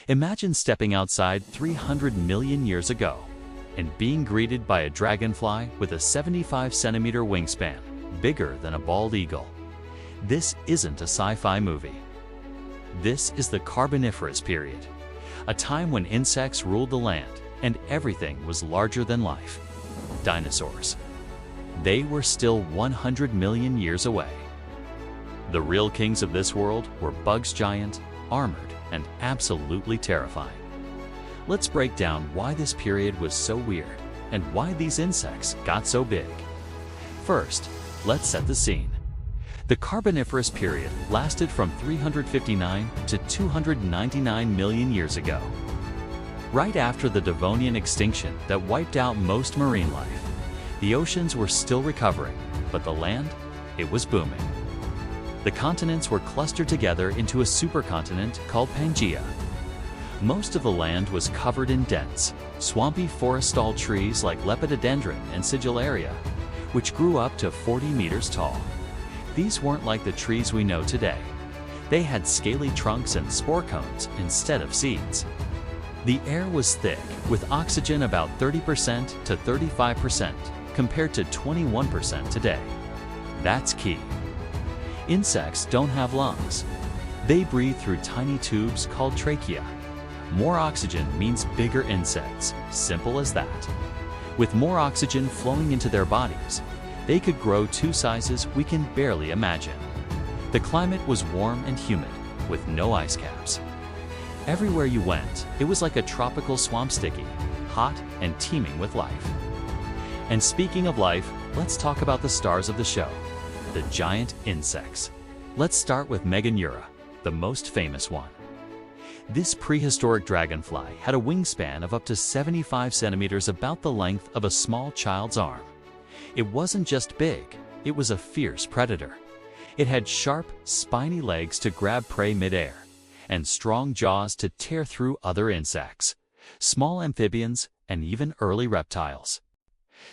Imagine stepping outside 300 million years ago and being greeted by a dragonfly with a 75-centimeter wingspan, bigger than a bald eagle. This isn't a sci-fi movie. This is the Carboniferous period, a time when insects ruled the land and everything was larger than life. Dinosaurs. They were still 100 million years away. The real kings of this world were bugs, giant, armored, and absolutely terrifying. Let's break down why this period was so weird and why these insects got so big. First, let's set the scene. The Carboniferous period lasted from 359 to 299 million years ago. Right after the Devonian extinction that wiped out most marine life, the oceans were still recovering, but the land, it was booming. The continents were clustered together into a supercontinent called Pangaea. Most of the land was covered in dense, swampy forestal trees like lepidodendron and sigillaria, which grew up to 40 meters tall. These weren't like the trees we know today. They had scaly trunks and spore cones instead of seeds. The air was thick, with oxygen about 30% to 35%, compared to 21% today. That's key. Insects don't have lungs. They breathe through tiny tubes called trachea. More oxygen means bigger insects, simple as that. With more oxygen flowing into their bodies, they could grow to sizes we can barely imagine. The climate was warm and humid, with no ice caps. Everywhere you went, it was like a tropical swamp sticky, hot and teeming with life. And speaking of life, let's talk about the stars of the show, the giant insects. Let's start with Meganeura, the most famous one. This prehistoric dragonfly had a wingspan of up to 75 centimeters, about the length of a small child's arm. It wasn't just big, it was a fierce predator. It had sharp, spiny legs to grab prey midair, and strong jaws to tear through other insects, small amphibians, and even early reptiles.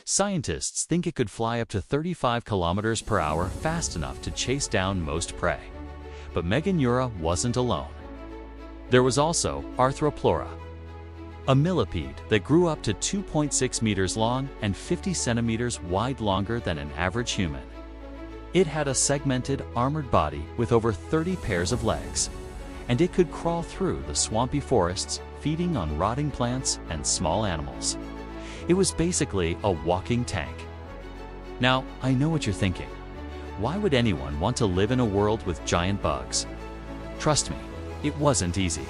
Scientists think it could fly up to 35 kilometers per hour, fast enough to chase down most prey. But Meganeura wasn't alone. There was also Arthroplura, a millipede that grew up to 2.6 meters long and 50 centimeters wide, longer than an average human. It had a segmented, armored body with over 30 pairs of legs, and it could crawl through the swampy forests, feeding on rotting plants and small animals. It was basically a walking tank. Now, I know what you're thinking. Why would anyone want to live in a world with giant bugs? Trust me, it wasn't easy.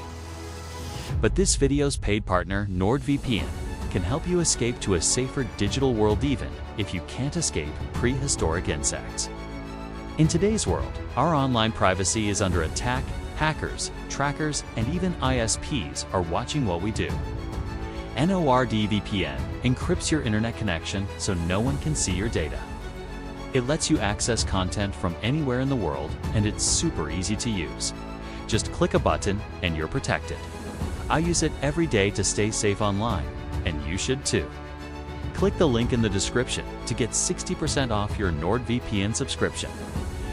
But this video's paid partner, NordVPN, can help you escape to a safer digital world even if you can't escape prehistoric insects. In today's world, our online privacy is under attack. Hackers, trackers, and even ISPs are watching what we do. NordVPN encrypts your internet connection so no one can see your data. It lets you access content from anywhere in the world, and it's super easy to use. Just click a button and you're protected. I use it every day to stay safe online, and you should too. Click the link in the description to get 60% off your NordVPN subscription.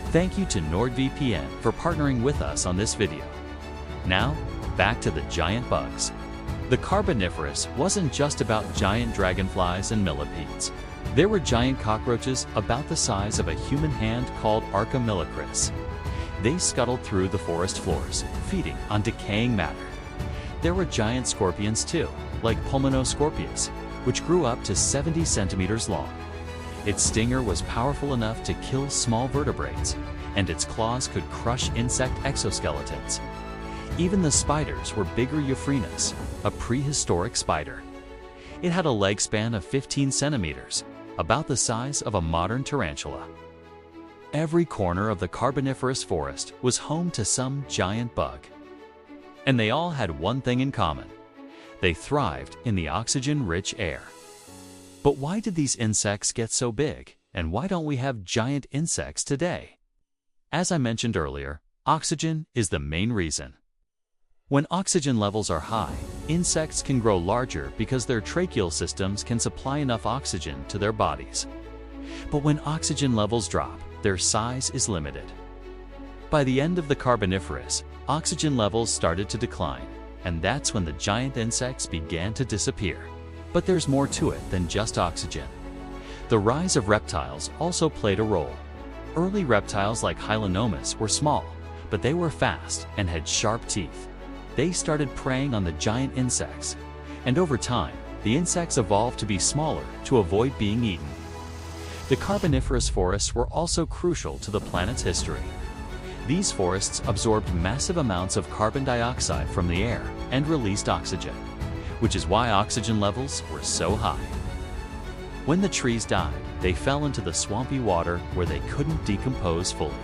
Thank you to NordVPN for partnering with us on this video. Now, back to the giant bugs. The Carboniferous wasn't just about giant dragonflies and millipedes. There were giant cockroaches about the size of a human hand called Millipedes. They scuttled through the forest floors, feeding on decaying matter. There were giant scorpions too, like Pulmonoscorpius, which grew up to 70 centimeters long. Its stinger was powerful enough to kill small vertebrates, and its claws could crush insect exoskeletons. Even the spiders were bigger. Euphrenus, a prehistoric spider. It had a leg span of 15 centimeters, about the size of a modern tarantula. Every corner of the Carboniferous forest was home to some giant bug. And they all had one thing in common. They thrived in the oxygen-rich air. But why did these insects get so big, and why don't we have giant insects today? As I mentioned earlier, oxygen is the main reason. When oxygen levels are high, insects can grow larger because their tracheal systems can supply enough oxygen to their bodies. But when oxygen levels drop, their size is limited. By the end of the Carboniferous, oxygen levels started to decline, and that's when the giant insects began to disappear. But there's more to it than just oxygen. The rise of reptiles also played a role. Early reptiles like Hylonomus were small, but they were fast and had sharp teeth. They started preying on the giant insects, and over time, the insects evolved to be smaller to avoid being eaten. The Carboniferous forests were also crucial to the planet's history. These forests absorbed massive amounts of carbon dioxide from the air and released oxygen, which is why oxygen levels were so high. When the trees died, they fell into the swampy water where they couldn't decompose fully.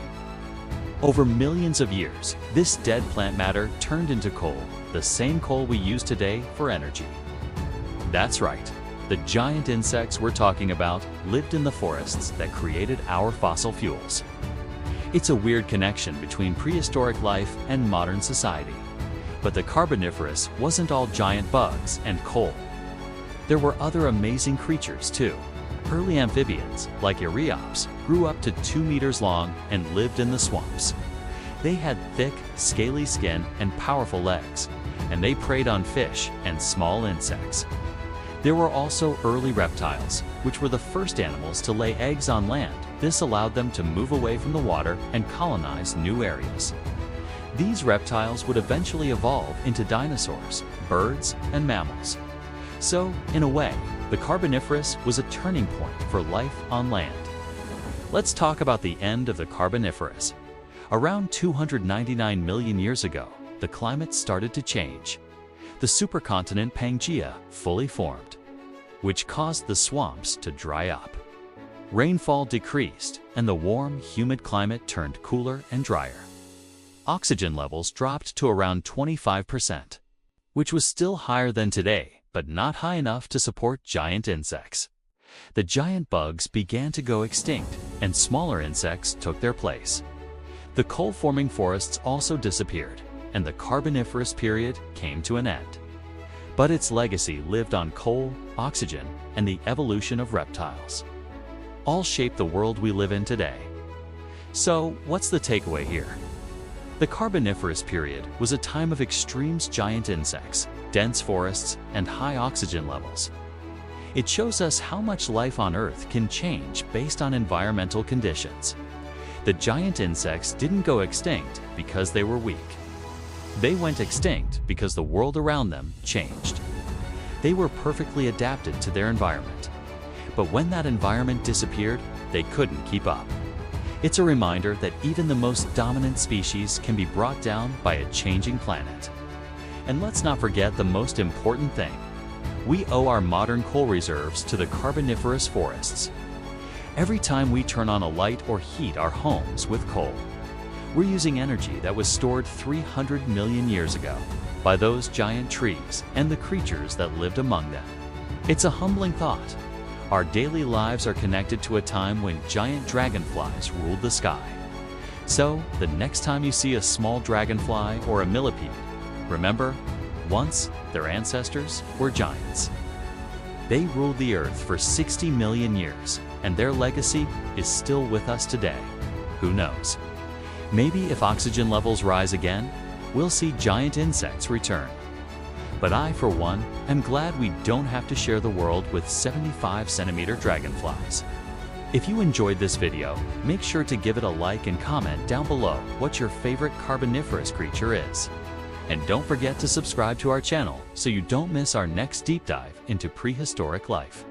Over millions of years, this dead plant matter turned into coal, the same coal we use today for energy. That's right, the giant insects we're talking about lived in the forests that created our fossil fuels. It's a weird connection between prehistoric life and modern society. But the Carboniferous wasn't all giant bugs and coal. There were other amazing creatures too. Early amphibians, like Eriops, grew up to 2 meters long and lived in the swamps. They had thick, scaly skin and powerful legs, and they preyed on fish and small insects. There were also early reptiles, which were the first animals to lay eggs on land. This allowed them to move away from the water and colonize new areas. These reptiles would eventually evolve into dinosaurs, birds, and mammals. So, in a way, the Carboniferous was a turning point for life on land. Let's talk about the end of the Carboniferous. Around 299 million years ago, the climate started to change. The supercontinent Pangaea fully formed, which caused the swamps to dry up. Rainfall decreased, and the warm, humid climate turned cooler and drier. Oxygen levels dropped to around 25%, which was still higher than today, but not high enough to support giant insects. The giant bugs began to go extinct, and smaller insects took their place. The coal-forming forests also disappeared, and the Carboniferous period came to an end. But its legacy lived on coal, oxygen, and the evolution of reptiles. All shaped the world we live in today. So, what's the takeaway here? The Carboniferous period was a time of extremes: giant insects, dense forests, and high oxygen levels. It shows us how much life on Earth can change based on environmental conditions. The giant insects didn't go extinct because they were weak. They went extinct because the world around them changed. They were perfectly adapted to their environment. But when that environment disappeared, they couldn't keep up. It's a reminder that even the most dominant species can be brought down by a changing planet. And let's not forget the most important thing. We owe our modern coal reserves to the Carboniferous forests. Every time we turn on a light or heat our homes with coal, we're using energy that was stored 300 million years ago by those giant trees and the creatures that lived among them. It's a humbling thought. Our daily lives are connected to a time when giant dragonflies ruled the sky. So, the next time you see a small dragonfly or a millipede, remember, once their ancestors were giants. They ruled the Earth for 60 million years, and their legacy is still with us today. Who knows? Maybe if oxygen levels rise again, we'll see giant insects return. But I, for one, am glad we don't have to share the world with 75-centimeter dragonflies. If you enjoyed this video, make sure to give it a like and comment down below what your favorite Carboniferous creature is. And don't forget to subscribe to our channel so you don't miss our next deep dive into prehistoric life.